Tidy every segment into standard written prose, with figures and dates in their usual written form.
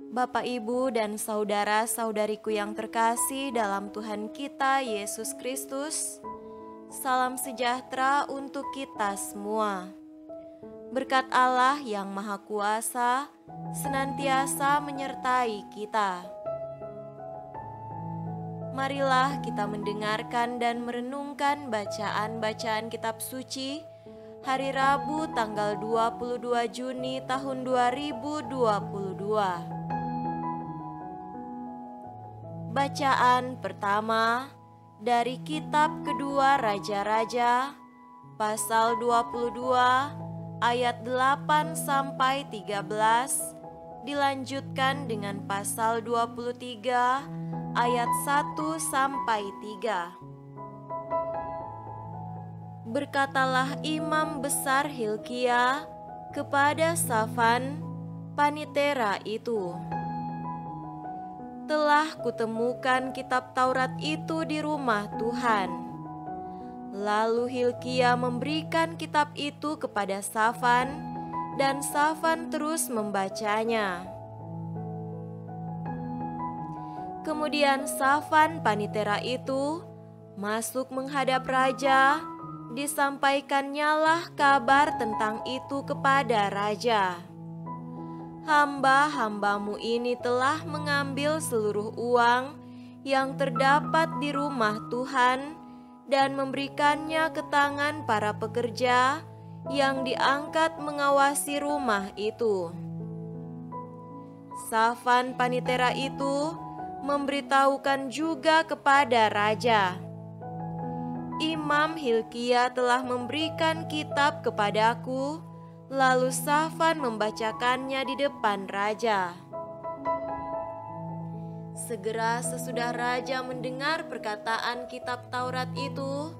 Bapak, Ibu, dan saudara-saudariku yang terkasih dalam Tuhan kita Yesus Kristus, salam sejahtera untuk kita semua. Berkat Allah yang Maha Kuasa senantiasa menyertai kita. Marilah kita mendengarkan dan merenungkan bacaan-bacaan kitab suci hari Rabu tanggal 22 Juni tahun 2022. Bacaan pertama dari kitab kedua Raja-Raja pasal 22 ayat 8 sampai 13, dilanjutkan dengan pasal 23 ayat 1 sampai 3. Berkatalah Imam Besar Hilkia kepada Safan, panitera itu, "Telah kutemukan kitab Taurat itu di rumah Tuhan." Lalu Hilkia memberikan kitab itu kepada Safan, dan Safan terus membacanya. Kemudian Safan panitera itu masuk menghadap raja, disampaikannyalah kabar tentang itu kepada raja. "Hamba-hambamu ini telah mengambil seluruh uang yang terdapat di rumah Tuhan dan memberikannya ke tangan para pekerja yang diangkat mengawasi rumah itu." Safan panitera itu memberitahukan juga kepada raja, "Imam Hilkia telah memberikan kitab kepadaku." Lalu Safan membacakannya di depan raja. Segera sesudah raja mendengar perkataan kitab Taurat itu,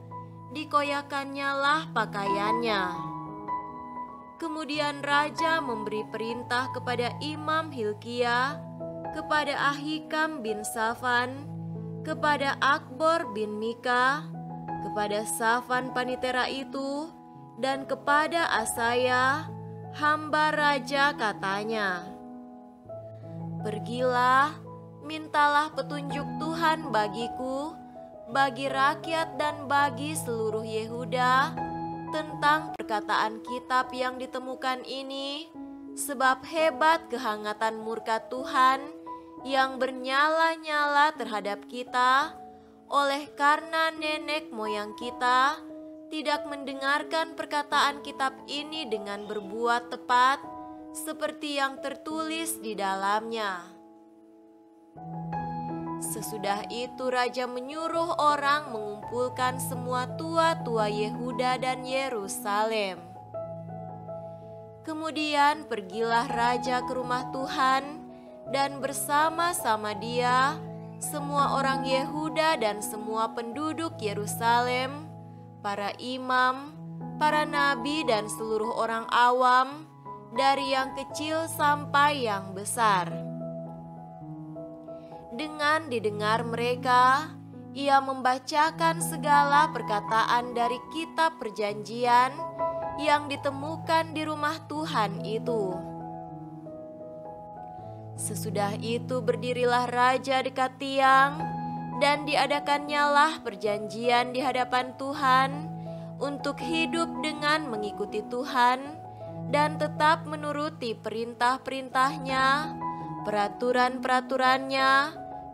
dikoyakkannyalah pakaiannya. Kemudian raja memberi perintah kepada Imam Hilkia, kepada Ahikam bin Safan, kepada Akbor bin Mika, kepada Safan panitera itu, dan kepada Asaya, hamba raja, katanya, "Pergilah, mintalah petunjuk Tuhan bagiku, bagi rakyat dan bagi seluruh Yehuda tentang perkataan kitab yang ditemukan ini, sebab hebat kehangatan murka Tuhan yang bernyala-nyala terhadap kita, oleh karena nenek moyang kita tidak mendengarkan perkataan kitab ini dengan berbuat tepat seperti yang tertulis di dalamnya." Sesudah itu raja menyuruh orang mengumpulkan semua tua-tua Yehuda dan Yerusalem. Kemudian pergilah raja ke rumah Tuhan, dan bersama-sama dia semua orang Yehuda dan semua penduduk Yerusalem, para imam, para nabi, dan seluruh orang awam, dari yang kecil sampai yang besar. Dengan didengar mereka, ia membacakan segala perkataan dari kitab perjanjian yang ditemukan di rumah Tuhan itu. Sesudah itu berdirilah raja dekat tiang, dan diadakannyalah perjanjian di hadapan Tuhan untuk hidup dengan mengikuti Tuhan dan tetap menuruti perintah-perintahnya, peraturan-peraturannya,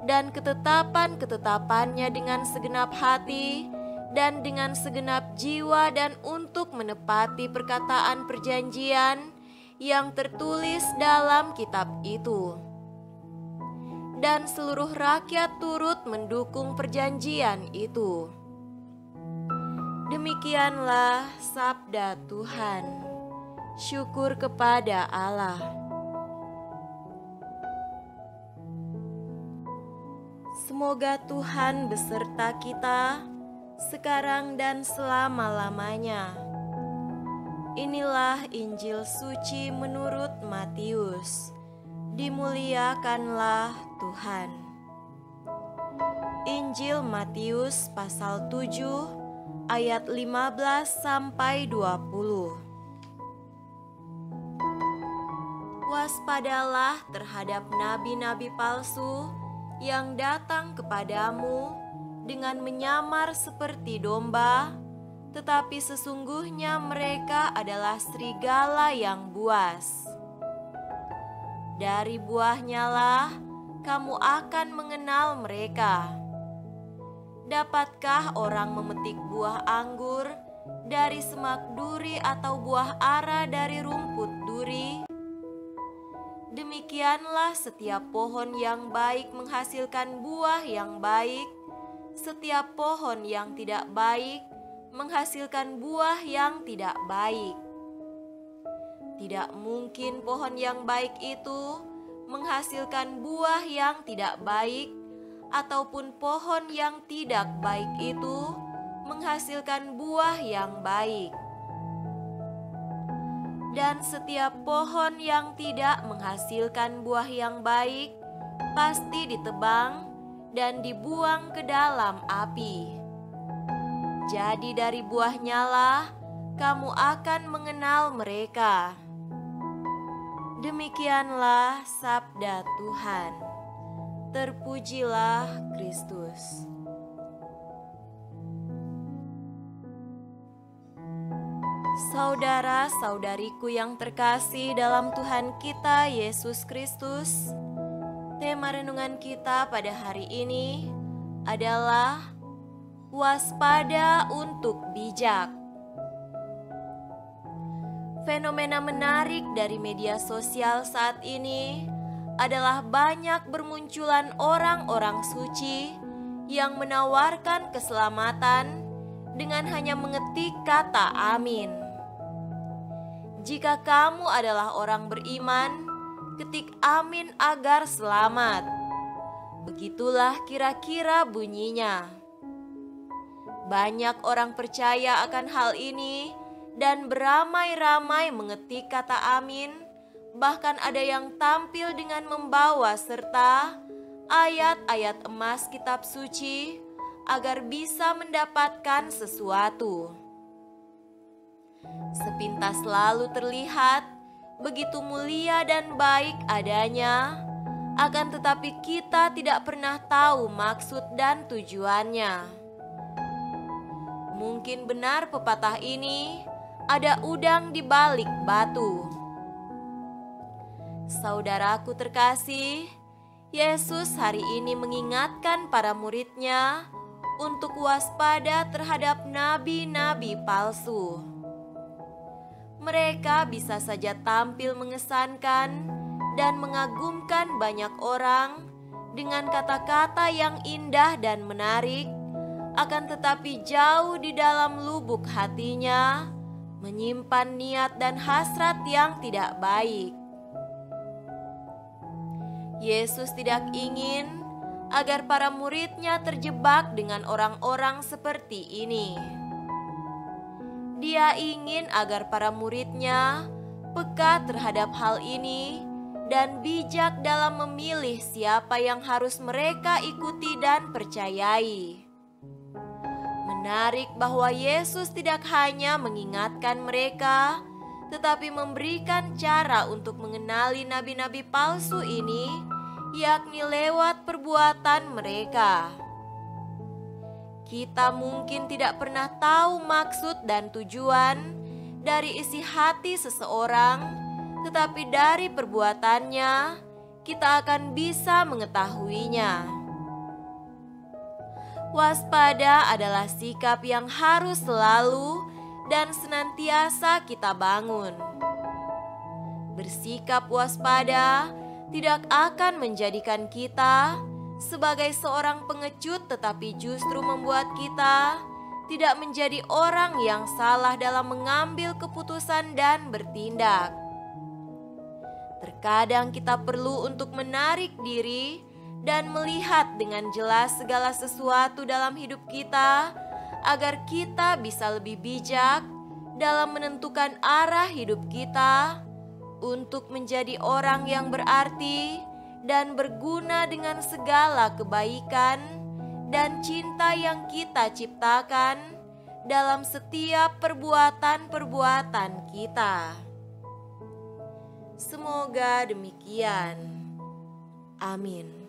dan ketetapan-ketetapannya dengan segenap hati dan dengan segenap jiwa, dan untuk menepati perkataan perjanjian yang tertulis dalam kitab itu. Dan seluruh rakyat turut mendukung perjanjian itu. Demikianlah sabda Tuhan. Syukur kepada Allah. Semoga Tuhan beserta kita sekarang dan selama-lamanya. Inilah Injil suci menurut Matius. Dimuliakanlah Tuhan. Injil Matius pasal 7 ayat 15 sampai 20. Waspadalah terhadap nabi-nabi palsu yang datang kepadamu dengan menyamar seperti domba, tetapi sesungguhnya mereka adalah serigala yang buas. Dari buahnya lah kamu akan mengenal mereka. Dapatkah orang memetik buah anggur dari semak duri atau buah ara dari rumput duri? Demikianlah setiap pohon yang baik menghasilkan buah yang baik, setiap pohon yang tidak baik menghasilkan buah yang tidak baik. Tidak mungkin pohon yang baik itu menghasilkan buah yang tidak baik, ataupun pohon yang tidak baik itu menghasilkan buah yang baik. Dan setiap pohon yang tidak menghasilkan buah yang baik pasti ditebang dan dibuang ke dalam api. Jadi dari buahnya lah kamu akan mengenal mereka. Demikianlah sabda Tuhan. Terpujilah Kristus. Saudara-saudariku yang terkasih dalam Tuhan kita Yesus Kristus, tema renungan kita pada hari ini adalah waspada untuk bijak. Fenomena menarik dari media sosial saat ini adalah banyak bermunculan orang-orang suci yang menawarkan keselamatan dengan hanya mengetik kata amin. Jika kamu adalah orang beriman, ketik amin agar selamat. Begitulah kira-kira bunyinya. Banyak orang percaya akan hal ini dan beramai-ramai mengetik kata amin. Bahkan ada yang tampil dengan membawa serta ayat-ayat emas kitab suci agar bisa mendapatkan sesuatu. Sepintas lalu terlihat begitu mulia dan baik adanya, akan tetapi kita tidak pernah tahu maksud dan tujuannya. Mungkin benar pepatah ini, ada udang di balik batu. Saudaraku terkasih, Yesus hari ini mengingatkan para murid-Nya untuk waspada terhadap nabi-nabi palsu. Mereka bisa saja tampil mengesankan dan mengagumkan banyak orang dengan kata-kata yang indah dan menarik, akan tetapi jauh di dalam lubuk hatinya menyimpan niat dan hasrat yang tidak baik. Yesus tidak ingin agar para murid-Nya terjebak dengan orang-orang seperti ini. Dia ingin agar para murid-Nya peka terhadap hal ini dan bijak dalam memilih siapa yang harus mereka ikuti dan percayai. Menarik bahwa Yesus tidak hanya mengingatkan mereka, tetapi memberikan cara untuk mengenali nabi-nabi palsu ini, yakni lewat perbuatan mereka. Kita mungkin tidak pernah tahu maksud dan tujuan dari isi hati seseorang, tetapi dari perbuatannya kita akan bisa mengetahuinya. Waspada adalah sikap yang harus selalu dan senantiasa kita bangun. Bersikap waspada tidak akan menjadikan kita sebagai seorang pengecut, tetapi justru membuat kita tidak menjadi orang yang salah dalam mengambil keputusan dan bertindak. Terkadang kita perlu untuk menarik diri dan melihat dengan jelas segala sesuatu dalam hidup kita, agar kita bisa lebih bijak dalam menentukan arah hidup kita untuk menjadi orang yang berarti dan berguna dengan segala kebaikan dan cinta yang kita ciptakan dalam setiap perbuatan-perbuatan kita. Semoga demikian. Amin.